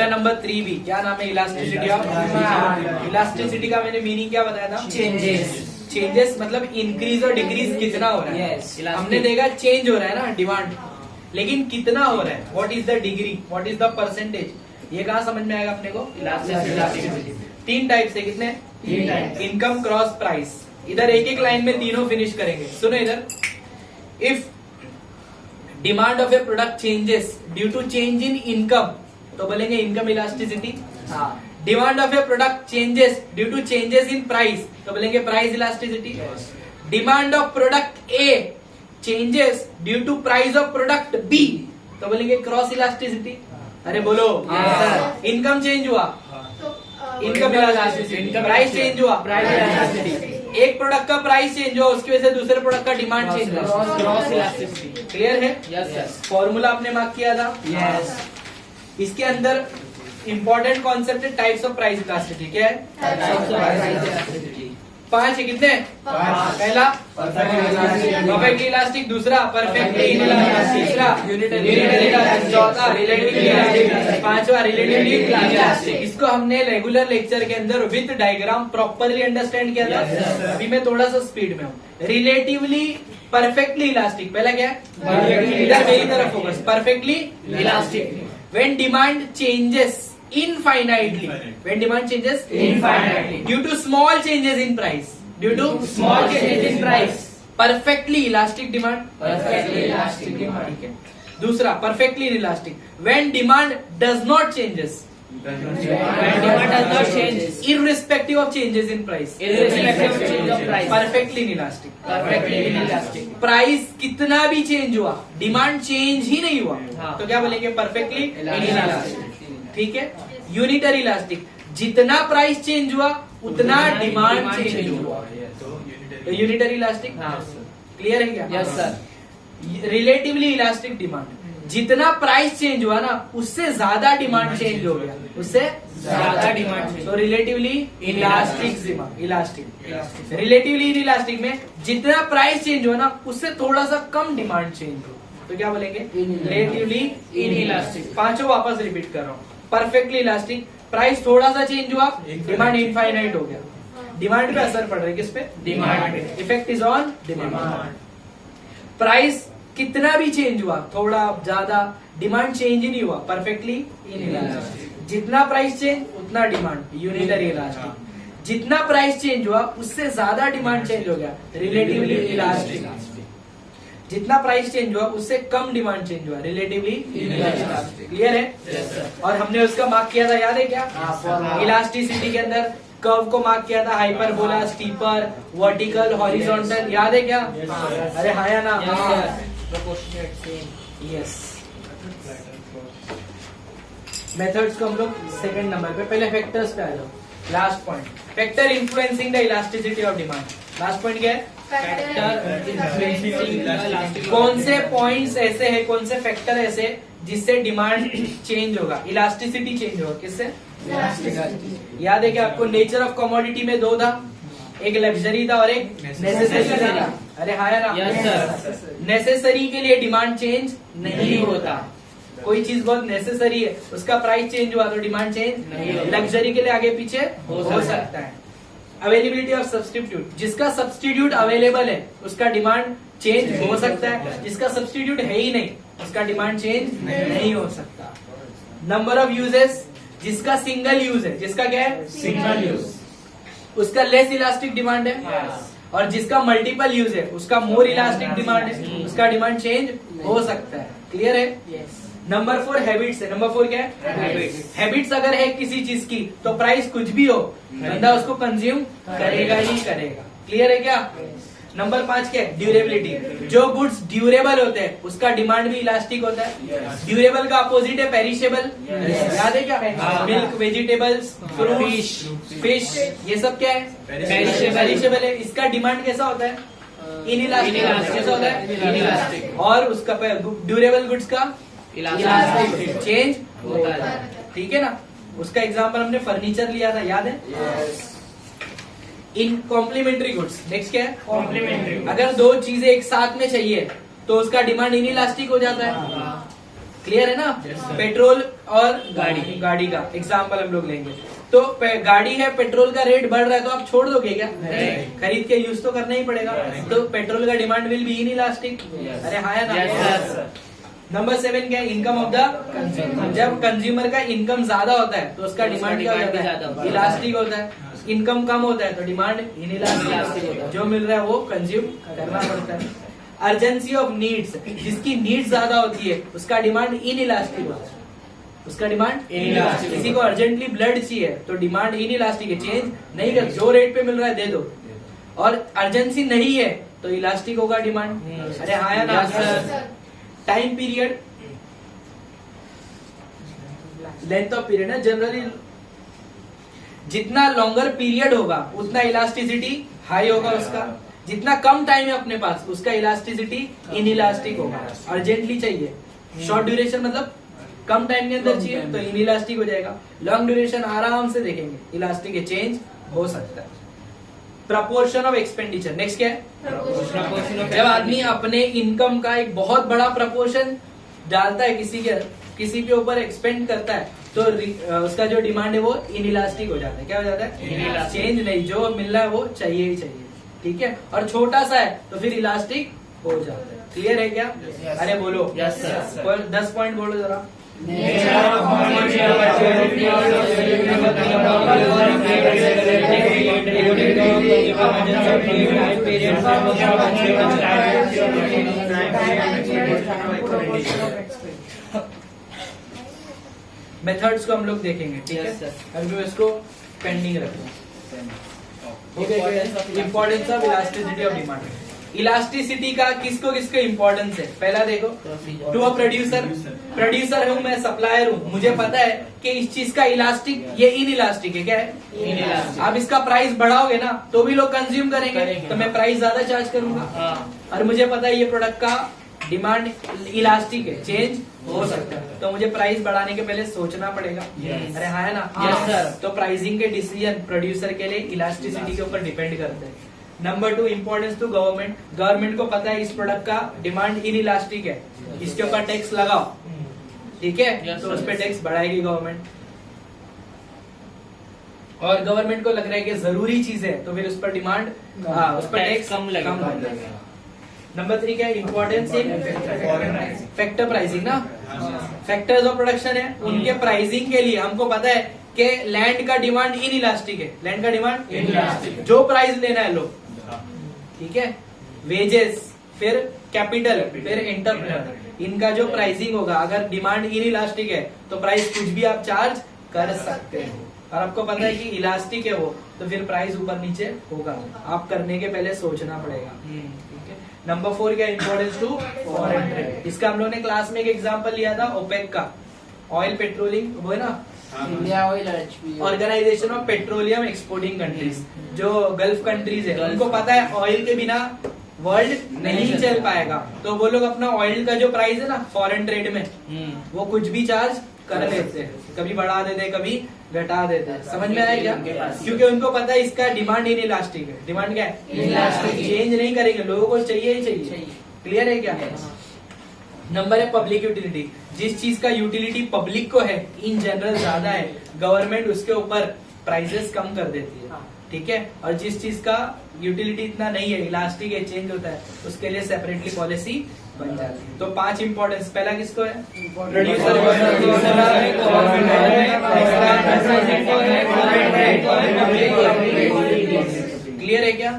Factor number 3 भी, क्या नाम है? Elasticity of demand. इलास्टिसिटी का मैंने मीनिंग क्या बताया था? चेंजेस मतलब इंक्रीज और डिक्रीज कितना हो रहा है। हमने देखा चेंज हो रहा है ना डिमांड, लेकिन कितना हो रहा है? What is the degree, what is the percentage? ये कहाँ समझ में आएगा अपने को? इलास्टिसिटी। 3 टाइप से, कितने? 3 टाइप। Income, cross, price. इधर एक एक लाइन में तीनों फिनिश करेंगे। सुनो इधर, if demand of a product changes due to change in income, तो बोलेंगे income elasticity. Demand of a product changes due to changes in price, तो बोलेंगे price elasticity. Demand of product a changes due to price of product B, तो बोलेंगे cross elasticity. अरे बोलो, income change हुआ, income elasticity. Price change हुआ, price elasticity. एक product का प्राइस चेंज हुआ, उसकी वजह से दूसरे प्रोडक्ट का डिमांड चेंज हुआ, क्रॉस इलास्टिसिटी। क्लियर है? यस। फॉर्मूला आपने मार्क किया था? यस। इसके अंदर इंपॉर्टेंट कॉन्सेप्ट है टाइप्स ऑफ प्राइस इलास्टिसिटी। क्या है? 5 है। कितने? पहला परफेक्टली इलास्टिक, दूसरा परफेक्टली इनइलास्टिक, तीसरा यूनिटरी इलास्टिक, चौथा रिलेटिवली इलास्टिक, पांचवा रिलेटिवली इलास्टिक। इसको हमने रेगुलर लेक्चर के अंदर विद डायग्राम प्रॉपरली अंडरस्टैंड किया था। अभी मैं थोड़ा सा स्पीड में हूँ। रिलेटिवली परफेक्टली इलास्टिक, पहला क्या है? इधर मेरी तरफ focus. Perfectly elastic when demand changes infinitely, when demand changes infinitely due to small changes in price, due to small changes in price, perfectly elastic demand, perfectly elastic demand। ठीक है। दूसरा perfectly inelastic, when demand does not changes, when demand does not change irrespective of changes in price, irrespective of change of price, perfectly inelastic, perfectly inelastic। Price कितना भी change हुआ, demand change ही नहीं हुआ, तो क्या बोलेंगे? Perfectly inelastic. ठीक है। यूनिटरी इलास्टिक, जितना प्राइस चेंज हुआ उतना डिमांड चेंज हुआ, तो यूनिटरी इलास्टिक। क्लियर है क्या? Yes sir. Relatively elastic demand, जितना प्राइस चेंज हुआ ना उससे ज्यादा डिमांड चेंज हो गया, उससे ज्यादा डिमांड, तो relatively elastic. Elastic relatively inelastic में जितना प्राइस चेंज हुआ ना उससे थोड़ा सा कम डिमांड चेंज हुआ, तो क्या बोलेंगे? Relatively inelastic. पांचों वापस रिपीट कर रहा हूँ। परफेक्टली इलास्टिक, प्राइस थोड़ा सा चेंज हुआ, डिमांड इनफाइनाइट हो गया। डिमांड पे असर पड़ रहा है, किस पे? डिमांड पे। Effect is on demand. Price कितना भी चेंज हुआ, थोड़ा ज्यादा, डिमांड चेंज ही नहीं हुआ, परफेक्टली इनइलास्टिक। जितना प्राइस चेंज उतना डिमांड, यूनिटरी इलास्टिक। जितना प्राइस चेंज हुआ उससे ज्यादा डिमांड चेंज हो गया, रिलेटिवली इलास्टिक। जितना प्राइस चेंज हुआ उससे कम डिमांड चेंज हुआ, रिलेटिवली इलास्टिक। क्लियर है? और हमने उसका मार्क किया था, याद है क्या? इलास्टिसिटी के अंदर कर्व को मार्क किया था, हाइपरबोला, स्टीपर, वर्टिकल, हॉरिजॉन्टल, याद है क्या? अरे हाँ या ना? यस। मेथड्स को हम लोग सेकंड नंबर पे, पहले फैक्टर्स पे आ जाओ। Last point, factor influencing the elasticity of demand. Last point क्या है? Factor influencing. कौन से पॉइंट्स ऐसे हैं, कौन से फैक्टर ऐसे जिससे डिमांड चेंज होगा, इलास्टिसिटी चेंज होगा? किससे? याद है क्या आपको? नेचर ऑफ कमोडिटी में 2 था, एक लग्जरी था और एक नेसेसरी था। अरे हाँ या ना? नेसेसरी के लिए डिमांड चेंज नहीं होता। कोई चीज बहुत नेसेसरी है, उसका प्राइस चेंज हुआ तो डिमांड चेंज नहीं। लग्जरी के लिए आगे पीछे हो सकता है। अवेलेबिलिटी ऑफ सब्स्टिट्यूट, जिसका सब्स्टिट्यूट अवेलेबल है उसका डिमांड चेंज हो सकता है, जिसका सब्स्टिट्यूट है ही नहीं उसका डिमांड चेंज नहीं हो सकता। नंबर ऑफ यूजेस, जिसका सिंगल यूज है, जिसका क्या है? सिंगल यूज, उसका लेस इलास्टिक डिमांड है। और जिसका मल्टीपल यूज है उसका मोर इलास्टिक डिमांड है, उसका डिमांड चेंज हो सकता है। क्लियर है? नंबर 4 हैबिट्स है। नंबर 4 क्या है? हैबिट्स अगर है किसी चीज की तो प्राइस कुछ भी हो बंदा उसको कंज्यूम करेगा ही करेगा। क्लियर है क्या? नंबर 5 क्या है? ड्यूरेबिलिटी। जो गुड्स ड्यूरेबल होते हैं उसका डिमांड भी इलास्टिक होता है। ड्यूरेबल का अपोजिट है पेरिशेबल। याद है क्या? मिल्क, वेजिटेबल्स, फ्रूट, फिश, ये सब क्या है? पेरिशेबल है। इसका डिमांड कैसा होता है? इनइलास्टिक। कैसा होता है? इनइलास्टिक। और उसका ड्यूरेबल गुड्स का इलास्टिक चेंज होता है। ठीक है ना? उसका एग्जांपल हमने फर्नीचर लिया था, याद है? इन कॉम्प्लीमेंट्री गुड्स। नेक्स्ट क्या है? कॉम्प्लीमेंट्री। अगर 2 चीजें एक साथ में चाहिए तो उसका डिमांड इनइलास्टिक हो जाता है। क्लियर है ना? पेट्रोल और गाड़ी का एग्जाम्पल हम लोग लेंगे। तो गाड़ी है, पेट्रोल का रेट बढ़ रहा है तो आप छोड़ दोगे क्या? खरीद के यूज तो करना ही पड़ेगा। तो पेट्रोल का डिमांड विल बी इनइलास्टिक। अरे हाँ है ना? नंबर 7 क्या है? Income of the consumer. जब कंज्यूमर का इनकम ज्यादा होता है तो उसका डिमांड क्या हो जाता है? इलास्टिक होता है। इनकम कम होता है तो डिमांड इनइलास्टिक होता है। जो मिल रहा है वो कंज्यूम करना पड़ता है। अर्जेंसी ऑफ नीड्स, जिसकी नीड्स ज्यादा होती है उसका डिमांड इनइलास्टिक होता है। उसका डिमांड इनइलास्टिक। किसी को अर्जेंटली ब्लड चाहिए तो डिमांड इनइलास्टिक है, चेंज नहीं कर, जो रेट पे मिल रहा है दे दो। और अर्जेंसी नहीं है तो इलास्टिक होगा डिमांड। अरे हाँ या ना? Time period, length of period है जनरली, जितना लॉन्गर पीरियड होगा उतना इलास्टिसिटी हाई होगा उसका। जितना कम टाइम है अपने पास उसका इलास्टिसिटी इनइलास्टिक होगा। अर्जेंटली चाहिए, शॉर्ट ड्यूरेशन मतलब कम टाइम के अंदर चाहिए तो इनइलास्टिक हो जाएगा। लॉन्ग ड्यूरेशन आराम से देखेंगे इलास्टिक है, चेंज हो सकता है। प्रपोर्शन ऑफ एक्सपेंडिचर, नेक्स्ट क्या है? जब आदमी अपने इनकम का एक बहुत बड़ा प्रपोर्शन डालता है किसी के ऊपर एक्सपेंड करता है तो उसका जो डिमांड है वो इनइलास्टिक हो जाता है। क्या हो जाता है? चेंज नहीं, जो मिल रहा है वो चाहिए ही चाहिए। ठीक है, और छोटा सा है तो फिर इलास्टिक हो जाता है। क्लियर है क्या? अरे बोलो। Yes sir. 10 पॉइंट बोलो जरा। मेथड्स को हम लोग देखेंगे। ठीक है, अभी इसको पेंडिंग रखो। Importance of elasticity of demand. Elasticity का किसको किसको इम्पोर्टेंस है? पहला देखो, टू अ प्रोड्यूसर हूँ मैं, सप्लायर हूँ, मुझे पता है कि इस चीज का इलास्टिक ये इनइलास्टिक है। क्या है? इनइलास्टिक। आप इसका प्राइस बढ़ाओगे ना तो भी लोग कंज्यूम करेंगे तो मैं प्राइस ज्यादा चार्ज करूंगा। और मुझे पता है ये प्रोडक्ट का डिमांड इलास्टिक है, चेंज हो सकता है, तो मुझे प्राइस बढ़ाने के पहले सोचना पड़ेगा। अरे हाँ है ना? Yes sir. तो प्राइसिंग के डिसीजन प्रोड्यूसर के लिए इलास्टिसिटी के ऊपर डिपेंड करते हैं। Number 2, importance to government. Government को पता है इस प्रोडक्ट का डिमांड इनइलास्टिक है, इसके ऊपर टैक्स लगाओ। ठीक है, तो उस पर टैक्स बढ़ाएगी गवर्नमेंट। और गवर्नमेंट को लग रहा है कि जरूरी चीज है तो फिर उस पर डिमांड, उस पर टैक्स कम लगेगा। नंबर 3 क्या है? इम्पोर्टेंस इन फैक्टर प्राइसिंग ना। फैक्टर्स ऑफ प्रोडक्शन है, उनके प्राइसिंग के लिए हमको पता है कि लैंड का डिमांड इनइलास्टिक है। लैंड का डिमांड इनइलास्टिक, जो प्राइस लेना है लो। ठीक है, वेजेस, फिर कैपिटल, फिर एंटरप्रेन्योर, इनका जो प्राइसिंग होगा, अगर डिमांड इनइलास्टिक है तो प्राइस कुछ भी आप चार्ज कर सकते हो। और आपको पता है कि इलास्टिक है वो, तो फिर प्राइस ऊपर नीचे होगा। आप करने के पहले सोचना पड़ेगा। ठीक है। नंबर 4 क्या? Importance to foreign trade. इसका हम लोग ने क्लास में एक एग्जांपल लिया था, ओपेक का, ऑयल पेट्रोलिंग, वो है ना, India oil, organisation of petroleum exporting countries, जो गल्फ कंट्रीज है, उनको पता है ऑयल के बिना वर्ल्ड नहीं चल पाएगा, तो वो लोग अपना ऑयल का जो प्राइस है ना फॉरेन ट्रेड में, वो कुछ भी चार्ज कर लेते हैं, कभी बढ़ा देते हैं, कभी घटा देते हैं। समझ में आया क्या? क्योंकि उनको पता है इसका डिमांड इनइलास्टिक है। डिमांड क्या है? इनइलास्टिक, चेंज नहीं करेंगे, लोगों को चाहिए ही चाहिए। क्लियर है क्या? नंबर है पब्लिक यूटिलिटी। जिस चीज का यूटिलिटी पब्लिक को है इन जनरल ज्यादा है, गवर्नमेंट उसके ऊपर प्राइसेस कम कर देती है। ठीक है, और जिस चीज का यूटिलिटी इतना नहीं है, इलास्टिक है, चेंज होता है, उसके लिए सेपरेटली पॉलिसी बन जाती है। तो 5 इंपॉर्टेंस, पहला किसको है? प्रोड्यूसर, क्लियर है क्या?